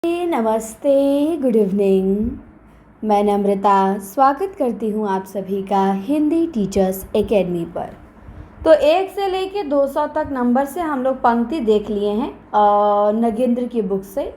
नमस्ते, good evening. मैं नम्रता स्वागत करती हूँ आप सभी का हिंदी टीचर्स एकेडमी पर। तो 1 से लेके 200 तक नंबर से हम लोग पंक्ति देख लिए हैं नगेंद्र की बुक से,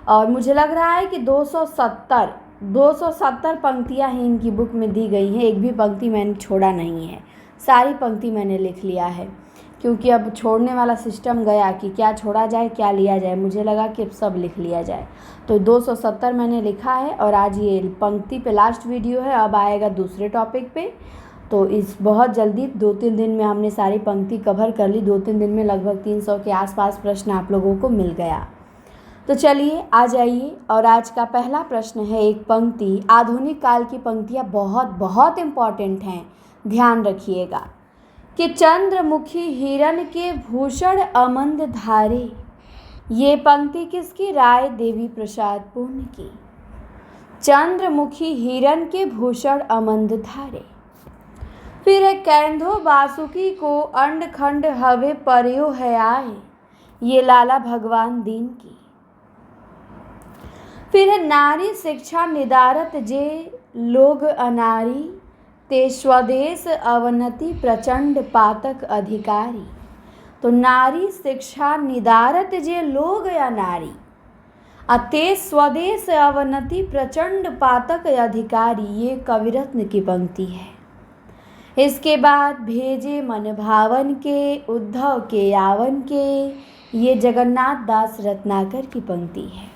और मुझे लग रहा है कि 270 पंक्तियाँ ही इनकी बुक में दी गई हैं। एक भी पंक्ति मैंने छोड़ा नहीं है, सारी पंक्ति मैंने लिख लिया है, क्योंकि अब छोड़ने वाला सिस्टम गया कि क्या छोड़ा जाए क्या लिया जाए। मुझे लगा कि अब सब लिख लिया जाए, तो 270 मैंने लिखा है। और आज ये पंक्ति पे लास्ट वीडियो है, अब आएगा दूसरे टॉपिक पे। तो इस बहुत जल्दी 2-3 दिन में हमने सारी पंक्ति कवर कर ली। 2-3 दिन में लगभग 300 के आसपास प्रश्न आप लोगों को मिल गया। तो चलिए आ जाइए, और आज का पहला प्रश्न है एक पंक्ति। आधुनिक काल की पंक्तियाँ बहुत बहुत इम्पॉर्टेंट हैं, ध्यान रखिएगा। कि चंद्रमुखी हिरण के भूषण अमंद धारे, ये पंक्ति किसकी? राय देवी प्रसाद पूर्ण की। चंद्रमुखी हिरण के भूषण अमंद धारे। फिर है कैंधो बासुकी को अंड खंड हवे पर्यो है आए, ये लाला भगवान दीन की। फिर है नारी शिक्षा निदारत जे लोग अनारी, ते स्वदेश अवनति प्रचंड पातक अधिकारी। तो नारी शिक्षा निदारत जे लोग या नारी, ते स्वदेश अवनति प्रचंड पातक अधिकारी, ये कविरत्न की पंक्ति है। इसके बाद भेजे मन भावन के उद्धव के यावन के, ये जगन्नाथ दास रत्नाकर की पंक्ति है।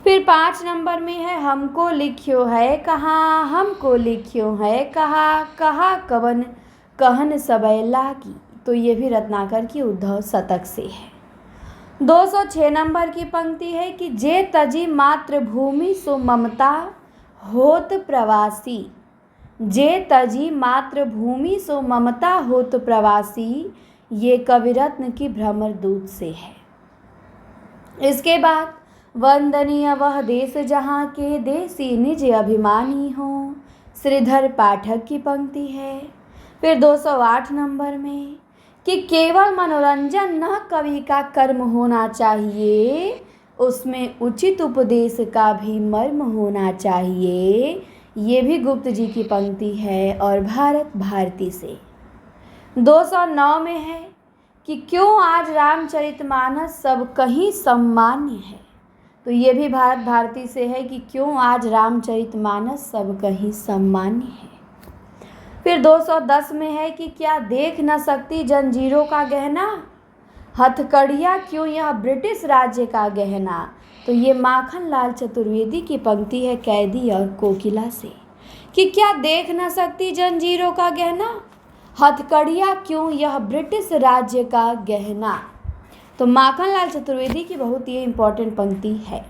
फिर 5 नंबर में है हमको लिख्यो है कहाँ, हमको लिख्यो है कहाँ, कहा कवन कहन सबैला की। तो ये भी रत्नाकर की उद्धव शतक से है। 206 नंबर की पंक्ति है कि जे तजी मातृभूमि सो ममता होत प्रवासी, जे तजी मातृभूमि सो ममता होत प्रवासी, ये कविरत्न की भ्रमर दूत से है। इसके बाद वंदनीय वह देश जहाँ के देसी निज अभिमानी हो, श्रीधर पाठक की पंक्ति है। फिर 208 नंबर में कि केवल मनोरंजन न कवि का कर्म होना चाहिए, उसमें उचित उपदेश का भी मर्म होना चाहिए, ये भी गुप्त जी की पंक्ति है और भारत भारती से। 209 में है कि क्यों आज रामचरितमानस सब कहीं सम्मान्य है, तो ये भी भारत भारती से है कि क्यों आज रामचरितमानस सब कहीं सम्मान्य है। फिर 210 में है कि क्या देख न सकती जंजीरों का गहना, हथकड़ियाँ क्यों यह ब्रिटिश राज्य का गहना, तो ये माखन लाल चतुर्वेदी की पंक्ति है कैदी और कोकिला से। कि क्या देख न सकती जंजीरों का गहना, हथकड़ियाँ क्यों यह ब्रिटिश राज्य का गहना, तो माखन लाल चतुर्वेदी की बहुत ही इम्पोर्टेंट पंक्ति है।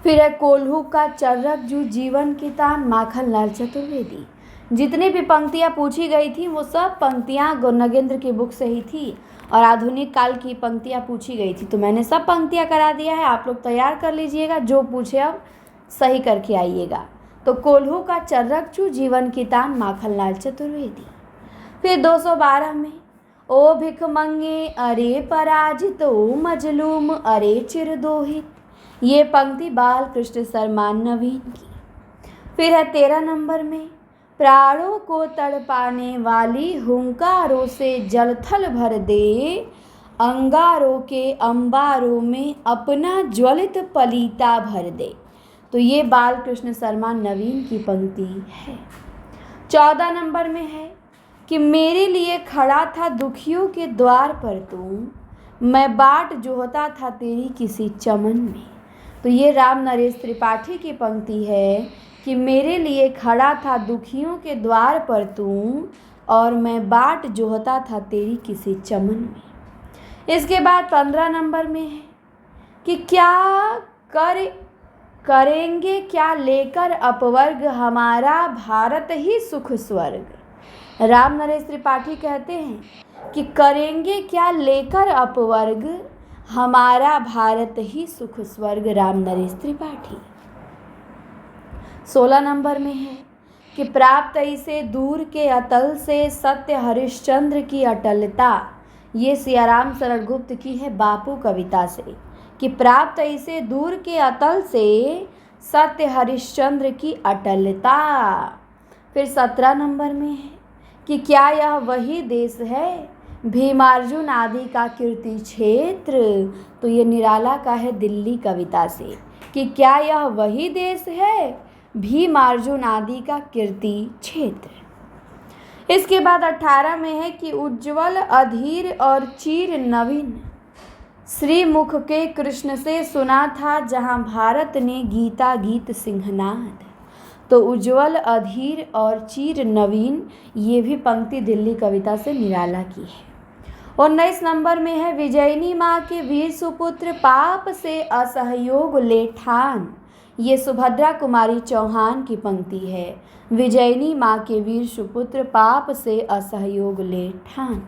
फिर है कोल्हू का चर्रक जू जीवन की तान, माखन लाल चतुर्वेदी। जितनी भी पंक्तियाँ पूछी गई थी वो सब पंक्तियाँ नगेंद्र की बुक से ही थी, और आधुनिक काल की पंक्तियाँ पूछी गई थी, तो मैंने सब पंक्तियाँ करा दिया है। आप लोग तैयार कर लीजिएगा, जो पूछे अब सही करके आइएगा। तो कोल्हू का चर्रक जू जीवन की तान, माखन लाल चतुर्वेदी। फिर 212 में ओ भिख मंगे अरे पराजित, ओ मजलूम अरे चिरदोहित, ये पंक्ति बाल कृष्ण शर्मा नवीन की। फिर है 13 नंबर में प्राणों को तड़पाने वाली हुंकारों से जलथल भर दे, अंगारों के अंबारों में अपना ज्वलित पलीता भर दे, तो ये बाल कृष्ण शर्मा नवीन की पंक्ति है। 14 नंबर में है कि मेरे लिए खड़ा था दुखियों के द्वार पर तू, मैं बाट जोहता था तेरी किसी चमन में, तो ये राम नरेश त्रिपाठी की पंक्ति है कि मेरे लिए खड़ा था दुखियों के द्वार पर तू, और मैं बाट जोहता था तेरी किसी चमन में। इसके बाद 15 नंबर में है कि क्या करेंगे क्या लेकर अपवर्ग, हमारा भारत ही सुख स्वर्ग। राम नरेश त्रिपाठी कहते हैं कि करेंगे क्या लेकर अपवर्ग, हमारा भारत ही सुख स्वर्ग, राम नरेश त्रिपाठी। 16 नंबर में है कि प्राप्त इसे दूर के अतल से, सत्य हरिश्चंद्र की अटलता, ये सियाराम शरण गुप्त की है बापू कविता से। कि प्राप्त इसे दूर के अतल से सत्य हरिश्चंद्र की अटलता। फिर 17 नंबर में है कि क्या यह वही देश है भीमार्जुन आदि का कीर्ति क्षेत्र। तो ये निराला का है दिल्ली कविता से कि क्या यह वही देश है भीमार्जुन आदि का कीर्ति क्षेत्र। इसके बाद 18 में है कि उज्ज्वल अधीर और चीर नवीन श्रीमुख के कृष्ण से सुना था जहां भारत ने गीता गीत सिंहनाद। तो उज्ज्वल अधीर और चीर नवीन ये भी पंक्ति दिल्ली कविता से निराला की है। 19 नंबर में है विजयिनी माँ के वीर सुपुत्र पाप से असहयोग ले ठान। ये सुभद्रा कुमारी चौहान की पंक्ति है। विजयिनी माँ के वीर सुपुत्र पाप से असहयोग ले ठान।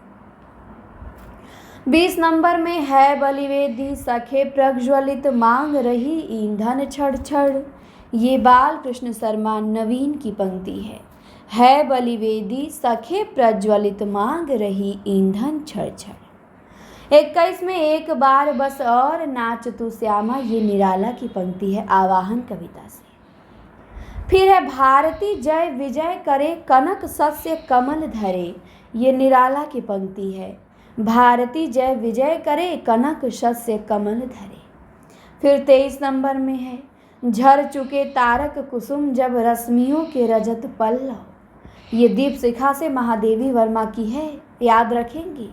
20 नंबर में है बलिवेदी सखे प्रज्वलित मांग रही ईंधन छड़ छड़। ये बाल कृष्ण शर्मा नवीन की पंक्ति है बलिवेदी सखे प्रज्वलित मांग रही ईंधन छड़ छड़। 21 में एक बार बस और नाच तू श्यामा ये निराला की पंक्ति है आवाहन कविता से। फिर है भारती जय विजय करे कनक सस्य कमल धरे। ये निराला की पंक्ति है भारती जय विजय करे कनक सस्य कमल धरे। फिर 23 नंबर में है झर चुके तारक कुसुम जब रश्मियों के रजत पल्लव। ये दीप शिखा से महादेवी वर्मा की है, याद रखेंगे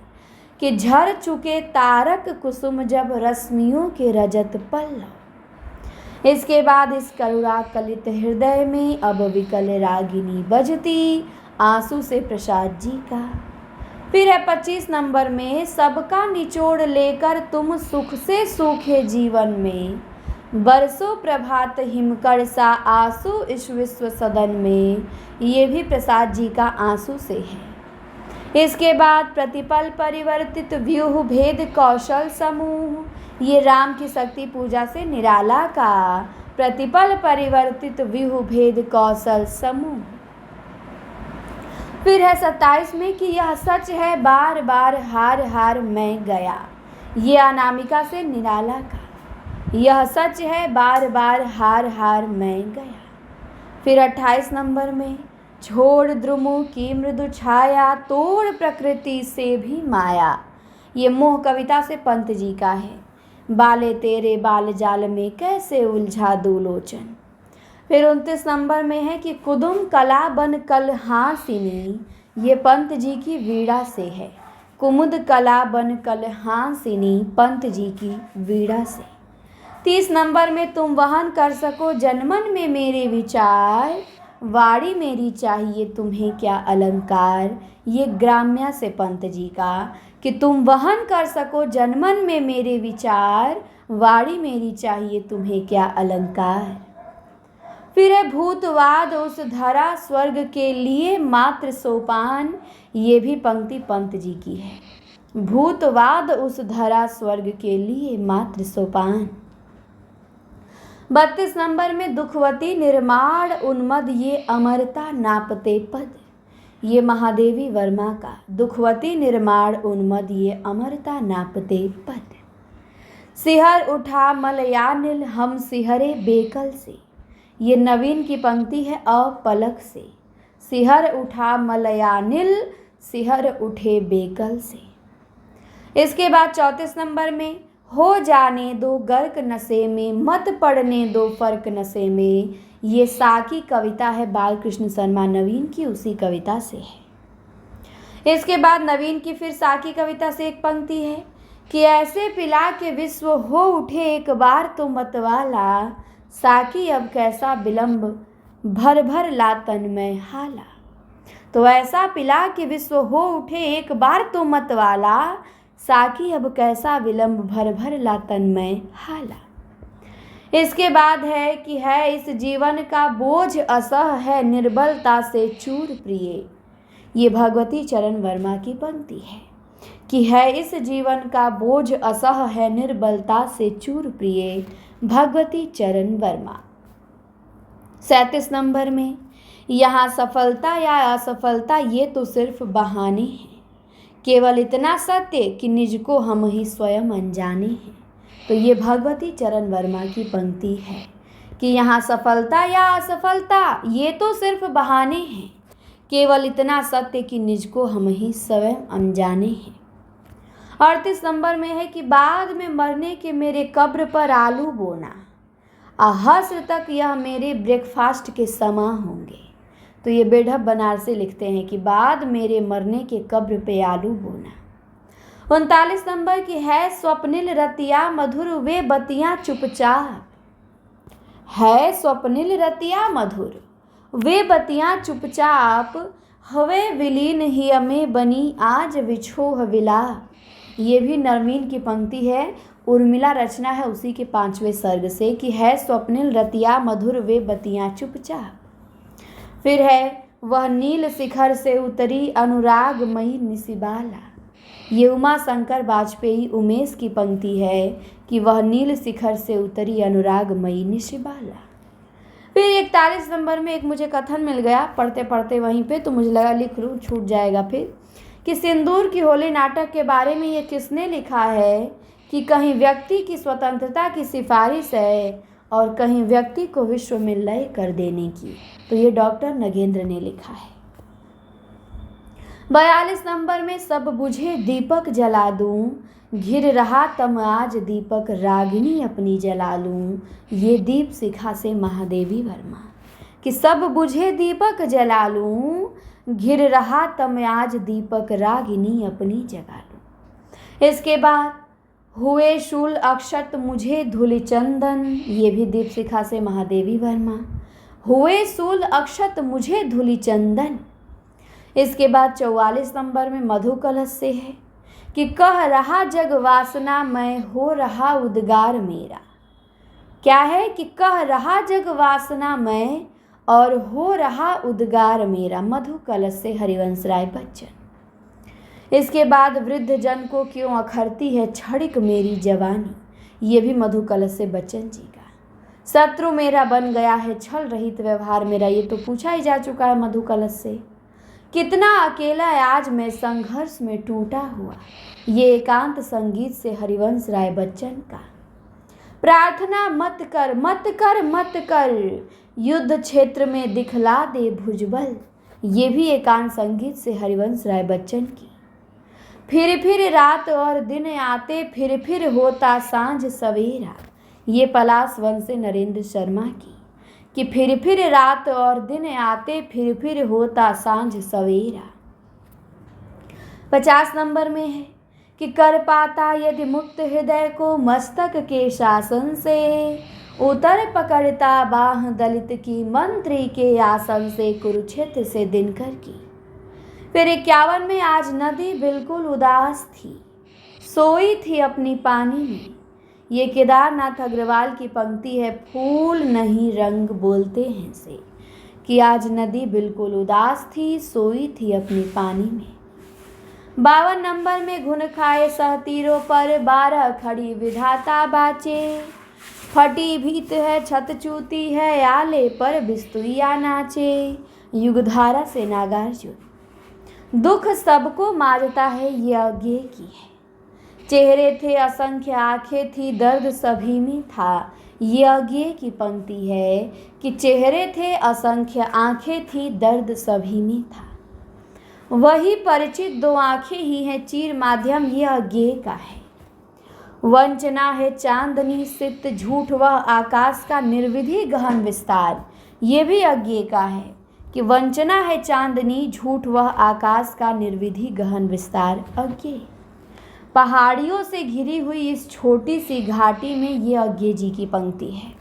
कि झर चुके तारक कुसुम जब रश्मियों के रजत पल्लव। इसके बाद इस करुणा कलित हृदय में अब विकल रागिनी बजती आंसू से प्रसाद जी का। फिर है 25 नंबर में सबका निचोड़ लेकर तुम सुख से सूखे जीवन में बरसों प्रभात हिमकर सा आंसू इस विश्व सदन में। ये भी प्रसाद जी का आंसू से है। इसके बाद प्रतिपल परिवर्तित व्यूह भेद कौशल समूह। ये राम की शक्ति पूजा से निराला का प्रतिपल परिवर्तित व्यूह भेद कौशल समूह। फिर है 27 में कि यह सच है बार बार हार हार मैं गया। ये अनामिका से निराला का यह सच है बार बार हार हार मैं गया। फिर 28 नंबर में छोड़ द्रुमों की मृदु छाया तोड़ प्रकृति से भी माया। ये मोह कविता से पंत जी का है बाले तेरे बाल जाल में कैसे उलझा दो लोचन। फिर 29 नंबर में है कि कुदुम कला बन कल हासिनी। ये पंत जी की वीणा से है कुमुद कला बन कल हासिनी पंत जी की वीणा से। 30 नंबर में तुम वहन कर सको जनमन में मेरे विचार वाड़ी मेरी चाहिए तुम्हें क्या अलंकार। ये ग्राम्या से पंत जी का कि तुम वहन कर सको जनमन में मेरे विचार वाड़ी मेरी चाहिए तुम्हें क्या अलंकार। फिर है भूतवाद उस धरा स्वर्ग के लिए मात्र सोपान। ये भी पंक्ति पंत जी की है भूतवाद उस धरा स्वर्ग के लिए मात्र सोपान। 32 नंबर में दुखवती निर्माण उन्मद ये अमरता नापते पद। ये महादेवी वर्मा का दुखवती निर्माण उन्मद ये अमरता नापते पद। सिहर उठा मलयानिल हम सिहरे बेकल से। ये नवीन की पंक्ति है अपलक से सिहर उठा मलयानिल सिहर उठे बेकल से। इसके बाद 34 नंबर में हो जाने दो गर्क नशे में मत पड़ने दो फर्क नशे में। ये साकी कविता है बालकृष्ण शर्मा नवीन की उसी कविता से है। इसके बाद नवीन की फिर साकी कविता से एक पंक्ति है कि ऐसे पिला के विश्व हो उठे एक बार तो मतवाला साकी अब कैसा विलंब भर भर लातन में हाला। तो ऐसा पिला के विश्व हो उठे एक बार तो मतवाला साकी अब कैसा विलंब भर भर लातन में हाला। इसके बाद है कि है इस जीवन का बोझ असह है निर्बलता से चूर प्रिय। ये भगवती चरण वर्मा की पंक्ति है कि है इस जीवन का बोझ असह है निर्बलता से चूर प्रिय भगवती चरण वर्मा। 37 नंबर में यहाँ सफलता या असफलता ये तो सिर्फ बहाने हैं केवल इतना सत्य कि निज को हम ही स्वयं अनजाने हैं। तो ये भगवती चरण वर्मा की पंक्ति है कि यहाँ सफलता या असफलता ये तो सिर्फ बहाने हैं, केवल इतना सत्य कि निज को हम ही स्वयं अनजाने हैं। 38 नंबर में है कि बाद में मरने के मेरे कब्र पर आलू बोना, हस्र तक यह मेरे ब्रेकफास्ट के समा होंगे। तो ये बेढब बनारसी लिखते हैं कि बाद मेरे मरने के कब्र पे आलू बोना। 39 नंबर की है स्वप्निल रतिया मधुर वे बतियां चुपचाप, है स्वप्निल रतिया मधुर वे बतियां चुपचाप, हवे विलीन ही में बनी आज विछोह विलाप। ये भी नरमीन की पंक्ति है, उर्मिला रचना है उसी के 5वें सर्ग से कि है स्वप्निल रतिया मधुर वे बतियां चुपचाप। फिर है वह नील शिखर से उतरी अनुरागमयी निशिबाला। ये उमा शंकर वाजपेयी उमेश की पंक्ति है कि वह नील शिखर से उतरी अनुरागमयी निशिबाला। फिर 41 नंबर में एक मुझे कथन मिल गया पढ़ते पढ़ते वहीं पे, तो मुझे लगा लिख लूँ, छूट जाएगा फिर, कि सिंदूर की होली नाटक के बारे में ये किसने लिखा है कि कहीं व्यक्ति की स्वतंत्रता की सिफारिश है और कहीं व्यक्ति को विश्व में लय कर देने की। तो ये डॉक्टर नगेंद्र ने लिखा है। 42 नंबर में सब बुझे दीपक जला दूं, घिर रहा तम आज दीपक रागिनी अपनी जला लूं। ये दीप शिखा से महादेवी वर्मा कि सब बुझे दीपक जला लूं, घिर रहा तम आज दीपक रागिनी अपनी जगा लूं। इसके बाद हुए शूल अक्षत मुझे धूलि चंदन, ये भी दीप शिखा से महादेवी वर्मा, हुए शूल अक्षत मुझे धूलि चंदन। इसके बाद 44 नंबर में मधु कलश से है कि कह रहा जग वासना मैं हो रहा उद्गार मेरा। क्या है कि कह रहा जग वासना मैं और हो रहा उद्गार मेरा, मधु कलश से हरिवंश राय बच्चन। इसके बाद वृद्ध जन को क्यों अखरती है क्षणिक मेरी जवानी, ये भी मधु कलश से बच्चन जी का। शत्रु मेरा बन गया है छल रहित व्यवहार मेरा, ये तो पूछा ही जा चुका है मधु कलश से। कितना अकेला आज मैं संघर्ष में टूटा हुआ, ये एकांत संगीत से हरिवंश राय बच्चन का। प्रार्थना मत कर मत कर मत कर, युद्ध क्षेत्र में दिखला दे भुजबल, ये भी एकांत संगीत से हरिवंश राय बच्चन की। फिर रात और दिन आते फिर होता सांझ सवेरा, ये पलाश वन से नरेंद्र शर्मा की कि फिर रात और दिन आते फिर होता सांझ सवेरा। 50 नंबर में है कि कर पाता यदि मुक्त हृदय को मस्तक के शासन से, उतर पकड़ता बाह दलित की मंत्री के आसन से, कुरुक्षेत्र से दिनकर की। फिर 51 में आज नदी बिल्कुल उदास थी, सोई थी अपनी पानी में, ये केदारनाथ अग्रवाल की पंक्ति है, फूल नहीं रंग बोलते हैं से, कि आज नदी बिल्कुल उदास थी, सोई थी अपनी पानी में। 52 नंबर में घुन खाए सह तीरों पर 12 खड़ी विधाता बाचे, फटी भीत है छत चूती है आले पर बिस्तुरिया नाचे, युगधारा से नागार्जुन। दुख सबको मारता है ये अज्ञे की है, चेहरे थे असंख्य आंखें थी दर्द सभी में था, ये अज्ञे की पंक्ति है कि चेहरे थे असंख्य आंखें थी दर्द सभी में था। वही परिचित 2 आंखें ही हैं चीर माध्यम, ये अज्ञे का है। वंचना है चांदनी सित झूठ वह आकाश का निर्विधि गहन विस्तार, ये भी अज्ञे का है कि वंचना है चांदनी झूठ वह आकाश का निर्विधि गहन विस्तार, अज्ञे। पहाड़ियों से घिरी हुई इस छोटी सी घाटी में ये अज्ञे जी की पंक्ति है।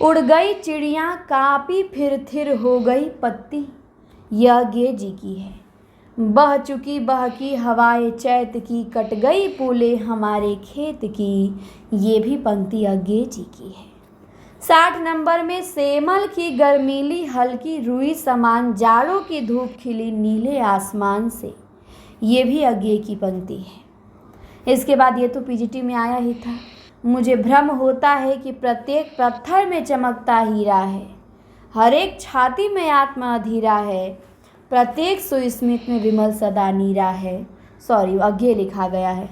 उड़ गई चिड़ियाँ कांपी फिर थिर हो गई पत्ती, ये अज्ञे जी की है। बह चुकी बहकी हवाएं चैत की, कट गई पूले हमारे खेत की, ये भी पंक्ति अज्ञे जी की है। 60 नंबर में सेमल की गर्मीली हल्की रुई समान जाड़ों की धूप खिली नीले आसमान से, ये भी अज्ञे की पंक्ति है। इसके बाद ये तो पीजीटी में आया ही था, मुझे भ्रम होता है कि प्रत्येक पत्थर में चमकता हीरा है, हर एक छाती में आत्मा अधीरा है, प्रत्येक सुस्मित में विमल सदा नीरा है। सॉरी, अज्ञे लिखा गया है।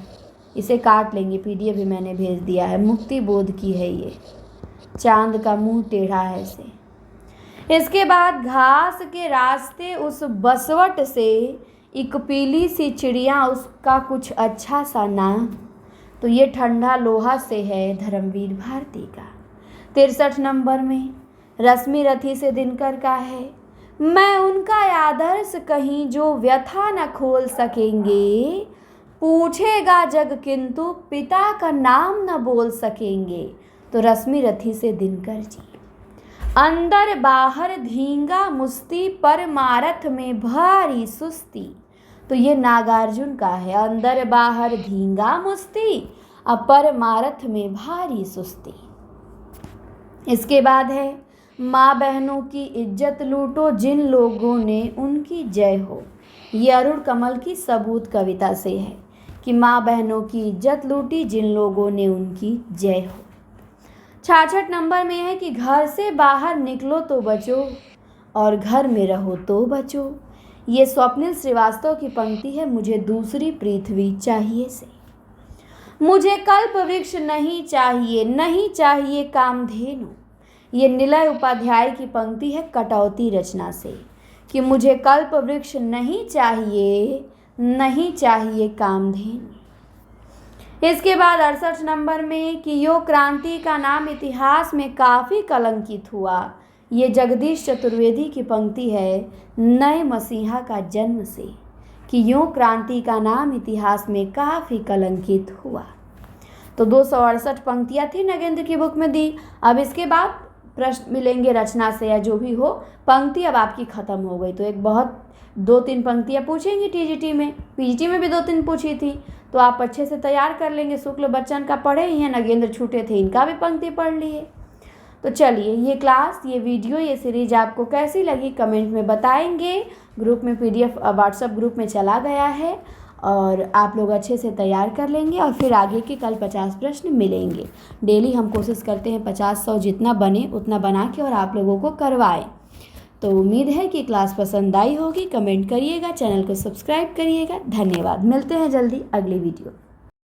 इसे काट लेंगे, PDF भी मैंने भेज दिया है। मुक्ति बोध की है ये, चांद का मुंह टेढ़ा है से। इसके बाद घास के रास्ते उस बसवट से एक पीली सी चिड़िया, उसका कुछ अच्छा सा नाम। तो ये ठंडा लोहा से है धर्मवीर भारती का। 63 नंबर में रश्मि रथी से दिनकर का है, मैं उनका आदर्श कहीं जो व्यथा न खोल सकेंगे, पूछेगा जग किंतु पिता का नाम न बोल सकेंगे। तो रश्मि रथी से दिनकर जी। अंदर बाहर धींगा मुस्ती, परमारथ में भारी सुस्ती। तो ये नागार्जुन का है, अंदर बाहर धींगा मुस्ती, और परमारथ में भारी सुस्ती। इसके बाद है माँ बहनों की इज्जत लूटो जिन लोगों ने उनकी जय हो। ये अरुण कमल की सबूत कविता से है कि माँ बहनों की इज्जत लूटी जिन लोगों ने उनकी जय हो। 66 नंबर में है कि घर से बाहर निकलो तो बचो और घर में रहो तो बचो। ये स्वप्निल श्रीवास्तव की पंक्ति है, मुझे दूसरी पृथ्वी चाहिए से। मुझे कल्प वृक्ष नहीं चाहिए, नहीं चाहिए कामधेनु। ये निलय उपाध्याय की पंक्ति है कटौती रचना से कि मुझे कल्प वृक्ष नहीं चाहिए, नहीं चाहिए कामधेनु। इसके बाद 68 नंबर में कि यो क्रांति का नाम इतिहास में काफ़ी कलंकित हुआ। ये जगदीश चतुर्वेदी की पंक्ति है नए मसीहा का जन्म से कि यो क्रांति का नाम इतिहास में काफ़ी कलंकित हुआ। तो 268 पंक्तियाँ थी नगेंद्र की बुक में दी। अब इसके बाद प्रश्न मिलेंगे रचना से या जो भी हो। पंक्ति अब आपकी ख़त्म हो गई। तो एक बहुत 2-3 पंक्तियाँ पूछेंगी TGT में, PGT में भी 2-3 पूछी थी, तो आप अच्छे से तैयार कर लेंगे। शुक्ल बच्चन का पढ़े ही हैं, नगेंद्र छूटे थे, इनका भी पंक्ति पढ़ लिए। तो चलिए, ये क्लास, ये वीडियो, ये सीरीज आपको कैसी लगी कमेंट में बताएंगे। ग्रुप में PDF व्हाट्सएप ग्रुप में चला गया है और आप लोग अच्छे से तैयार कर लेंगे और फिर आगे के कल 50 प्रश्न मिलेंगे। डेली हम कोशिश करते हैं 50-100 जितना बने उतना बना के और आप लोगों को करवाएं। तो उम्मीद है कि क्लास पसंद आई होगी। कमेंट करिएगा, चैनल को सब्सक्राइब करिएगा। धन्यवाद। मिलते हैं जल्दी अगली वीडियो।